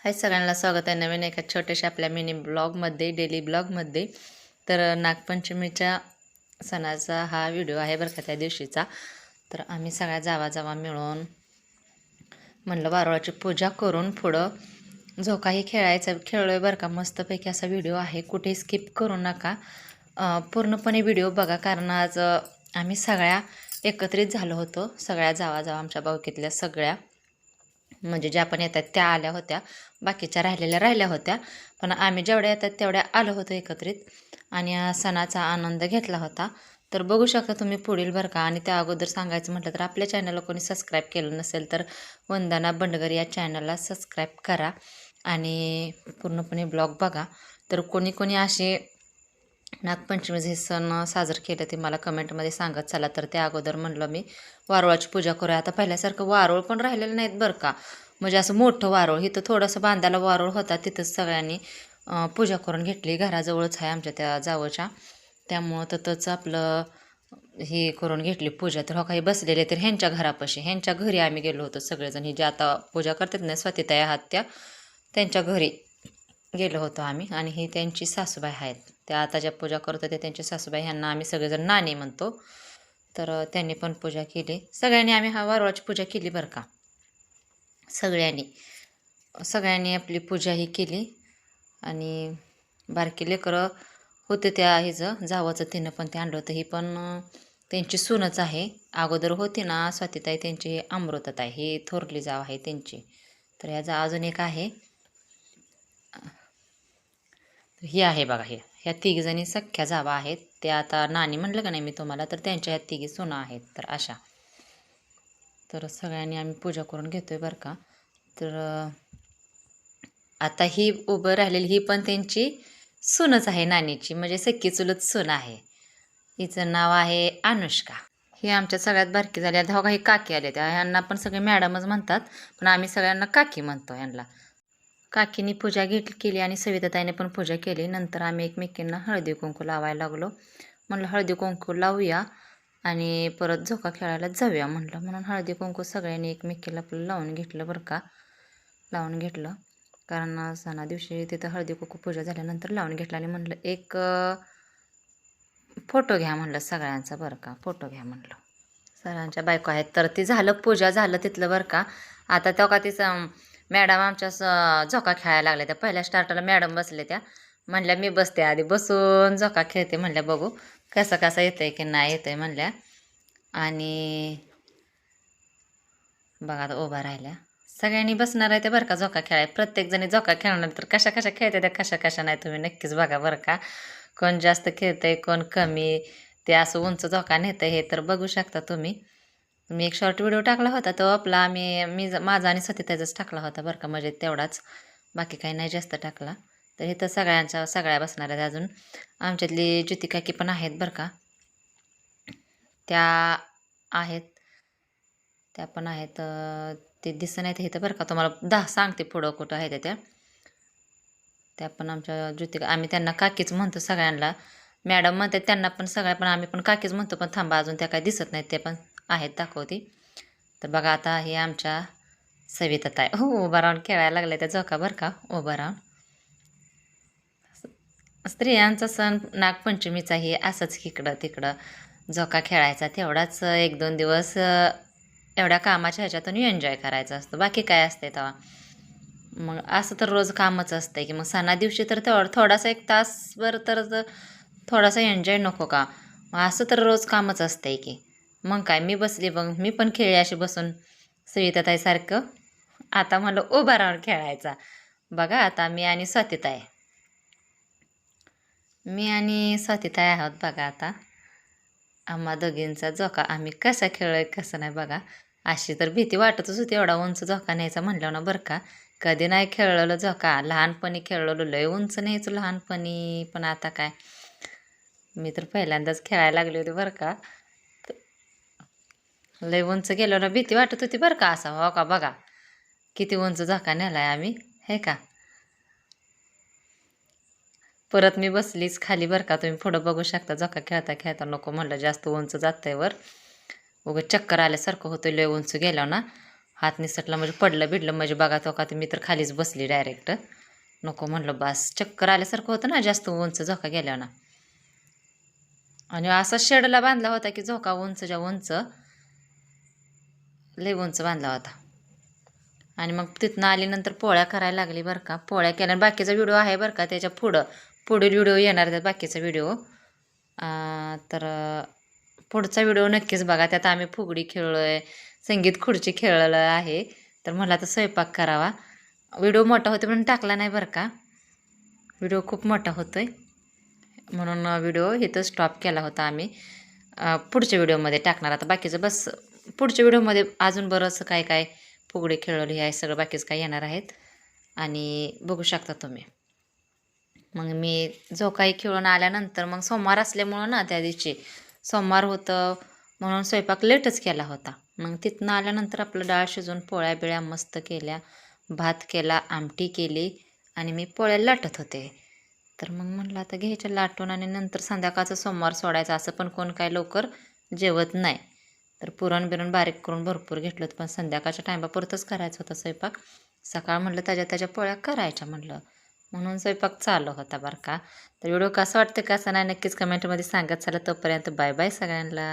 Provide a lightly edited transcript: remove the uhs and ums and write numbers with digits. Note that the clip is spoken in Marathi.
हाय सगळ्यांना स्वागत आहे नवीन एका छोट्याशा आपल्या मिनी ब्लॉगमध्ये डेली ब्लॉगमध्ये. तर नागपंचमीच्या सणाचा हा व्हिडिओ आहे बरं का, त्या दिवशीचा. तर आम्ही सगळ्या जावा मिळून म्हणलं वारुळाची पूजा करून पुढं झोकाही खेळलो आहे बरं का. मस्तपैकी असा व्हिडिओ आहे, कुठे स्किप करू नका, पूर्णपणे व्हिडिओ बघा. कारण आज आम्ही सगळ्या एकत्रित झालो होतो, सगळ्या जावा आमच्या भाऊकीतल्या सगळ्या, म्हणजे ज्या पण येतात त्या आल्या होत्या, बाकीच्या राहिल्या होत्या, पण आम्ही जेवढ्या येतात तेवढ्या आलो होतो एकत्रित आणि सणाचा आनंद घेतला होता. तर बघू शकता तुम्ही पुढील बरं का. आणि त्या अगोदर सांगायचं म्हटलं तर आपल्या चॅनलला कोणी सबस्क्राईब केलं नसेल तर वंदना बंडगर या चॅनलला सबस्क्राईब करा आणि पूर्णपणे ब्लॉग बघा. तर कोणी असे नागपंचमीचे हे सण साजरं केलं ते मला कमेंटमध्ये सांगत चला. तर त्या अगोदर म्हणलं मी वारुळाची पूजा करूया. आता पहिल्यासारखं वारुळ पण राहिलेलं नाहीत बरं का, म्हणजे असं मोठं वारुळ, इथं थोडंसं बांधायला वारुळ होता, तिथंच सगळ्यांनी पूजा करून घेतली. घराजवळच आहे आमच्या त्या जावच्या, त्यामुळं तिथंच आपलं हे करून घेतली पूजा. तर हो काही बसलेले तर ह्यांच्या घरापाशी, ह्यांच्या घरी आम्ही गेलो होतो सगळेजण. ही जे आता पूजा करतात ना स्वातीताई आहात त्या, त्यांच्या घरी गेलो होतो आम्ही. आणि ही त्यांची सासूबाई आहेत, त्या आता ज्या पूजा करत होत्या त्यांची सासूबाई, ह्यांना आम्ही सगळेजण नानी म्हणतो. तर त्यांनी पण पूजा केली, सगळ्यांनी आम्ही हा वारुळाची पूजा केली बरं का. सगळ्यांनी आपली पूजा ही केली. आणि बारकी लेकरं होते त्या हिचं जावाचं, तिनं पण ते आणलं होतं. ही पण त्यांची सूनच आहे, अगोदर होती ना स्वातीताई त्यांची अमृताताई, ही थोरली जाव आहे त्यांची. तर ह्याचा अजून एक आहे, ही आहे बघा. ह्या तिघीजणी सख्ख्या जावा आहेत, त्या आता नानी म्हणलं का नाही मी तुम्हाला, तर त्यांच्या ह्या तिघी सुना आहेत. तर अशा, तर सगळ्यांनी आम्ही पूजा करून घेतोय बरं का. तर आता ही उभं राहिलेली ही पण त्यांची सूनच आहे, नानीची म्हणजे सख्खी चुलत सून आहे. हिचं नाव आहे अनुष्का. ही आमच्या सगळ्यात बारकी झाली. आता हो काही काकी आल्या, त्या ह्यांना पण सगळे मॅडमच म्हणतात, पण आम्ही सगळ्यांना काकी म्हणतो ह्यांना. काकीनी पूजा केली आणि सविताताईने पण पूजा केली. नंतर आम्ही एकमेकींना हळदी कुंकू लावायला लागलो. म्हणलं हळदी कुंकू लावूया आणि परत झोका खेळायला जाऊया म्हणलं, म्हणून हळदी कुंकू सगळ्यांनी एकमेकीला आपलं लावून घेतलं बरं का. लावून घेतलं कारण सणा दिवशी तिथं हळदी कुंकू पूजा झाल्यानंतर लावून घेतलं. आणि म्हणलं एक फोटो घ्या म्हणलं सगळ्यांचा बरं का, फोटो घ्या म्हणलं. सरांच्या बायको आहेत, तर ती झालं पूजा झालं तिथलं बरं का. आता तेव्हा का तिचं मॅडम आमच्या झोका खेळायला लागल्या. त्या पहिल्या स्टार्टरला मॅडम बसले, त्या म्हणल्या मी बसते आधी, बसून झोका खेळते म्हणल्या, बघू कसं येतंय की नाही येतंय म्हणल्या. आणि बघा आता उभा राहिल्या, सगळ्यांनी बसणार आहे ते बरं का झोका खेळाय. प्रत्येकजणी झोका खेळणार, तर कशा खेळते त्या कशा नाही तुम्ही नक्कीच बघा बरं का. कोण जास्त खेळतंय कोण कमी, ते असं उंच झोका नेतं हे तर बघू शकता तुम्ही. मी एक शॉर्ट व्हिडिओ टाकला होता, तो आपला माझा आणि सतीताईचाच टाकला होता बरं का, म्हणजे तेवढाच, बाकी काही नाही जास्त टाकला. तर इथं सगळ्या बसणार आहेत. अजून आमच्यातली ज्योती काकी पण आहेत बरं का, त्या आहेत, त्या पण आहेत. ते दिसत नाहीत इथं बरं का, तुम्हाला सांगते पुढं कुठं आहेत त्या पण आमच्या ज्योती. आम्ही त्यांना काकीच म्हणतो सगळ्यांना, मॅडम म्हणतात त्यांना पण सगळ्या, पण आम्ही पण काकीच म्हणतो. पण थांबा अजून त्या काय दिसत नाहीत, ते पण आहेत दाखवते. तर बघा आता हे आमच्या सविताताई उभा राहून खेळायला लागल्या त्या झोका बरं का, उभा राहून. स्त्रियांचा सण नागपंचमीचा हे असंच इकडं तिकडं झोका खेळायचा, तेवढाच 1-2 दिवस एवढ्या कामाच्या ह्याच्यातून एन्जॉय करायचा असतो, बाकी काय असते तेव्हा. मग असं तर रोज कामच असतंय की, मग सणा दिवशी तर थोडासा 1 तासभर तर थोडासा एन्जॉय नको का. मग असं तर रोज कामच असतंय की. मग काय, मी बसली बघ, मी पण खेळली अशी बसून सविताताईसारखं. आता म्हणलं उभा राहून खेळायचा. बघा आता मी आणि स्वातीताई आहोत बघा. आता आम्हा दोघींचा झोका आम्ही कसा खेळलोय कसं नाही बघा. अशी तर भीती वाटतच होती एवढा उंच झोका न्यायचा म्हणलं ना बरं का. कधी नाही खेळलेलं झोका, लहानपणी खेळलेलो, लय उंच न्यायचो लहानपणी, पण आता काय, मी तर पहिल्यांदाच खेळायला लागले होते बरं का. लय उंच गेलो ना भीती वाटत होती बरं का. असा हो का बघा किती उंच झोका नेलाय आम्ही, हे का. परत मी बसलीच खाली बरं का, तुम्ही पुढं बघू शकता. झोका खेळता खेळता नको म्हणलं, जास्त उंच जातंय वर, उगं चक्कर आल्यासारखं होतं लय उंच गेलं ना. हात निसटला म्हणजे पडलं बिडलं म्हणजे बघा तो का मी तर खालीच बसली डायरेक्ट. नको म्हणलं बस, चक्कर आल्यासारखं होतं ना जास्त उंच झोका गेल्यावर ना. आणि असा शेडला बांधला होता की झोका उंचच्या उंच, लय उंच बांधला होता. आणि मग तिथनं आल्यानंतर पोळ्या करायला लागली बरं का. पोळ्या केल्या. बाकीचा व्हिडिओ आहे बरं का त्याच्या पुढील व्हिडिओ येणार त्यात बाकीचा व्हिडिओ. तर पुढचा व्हिडिओ नक्कीच बघा. त्यात आम्ही फुगडी खेळलो आहे, संगीत खुर्ची खेळलेलं आहे. तर मला आता स्वयंपाक करावा. व्हिडिओ मोठा होतो म्हणून टाकला नाही बरं का. व्हिडिओ खूप मोठा होतोय म्हणून व्हिडिओ इथं स्टॉप केला होता आम्ही. पुढच्या व्हिडिओमध्ये टाकणार आता बाकीचं. बस पुढच्या व्हिडिओमध्ये अजून बरंचसं काय काय फुगडी खेळवली आहे सगळं बाकीचं काय येणार आहेत आणि बघू शकता तुम्ही. मग मी जो काही खेळून आल्यानंतर मग सोमवार असल्यामुळं ना त्या दिवशी सोमवार होतं म्हणून स्वयंपाक लेटच केला होता. मग तिथनं आल्यानंतर आपलं डाळ शिजवून पोळ्या बिळ्या मस्त केल्या, भात केला, आमटी केली आणि मी पोळ्या लाटत होते. तर मग म्हटलं आता घ्यायच्या लाटून आणि नंतर संध्याकाळचं सोमवार सोडायचं. असं पण कोण काय लवकर जेवत नाही. तर पुरण बिरण बारीक करून भरपूर घेतलं होतं पण संध्याकाळच्या टायमापुरतंच करायचं होतं स्वयंपाक. सकाळ म्हटलं त्याच्या पोळ्या करायच्या म्हटलं म्हणून स्वयंपाक चालू होता बरं का. तर व्हिडिओ कसा वाटतं कसं नाही नक्कीच कमेंटमध्ये सांगत चला. तोपर्यंत बाय बाय सगळ्यांना.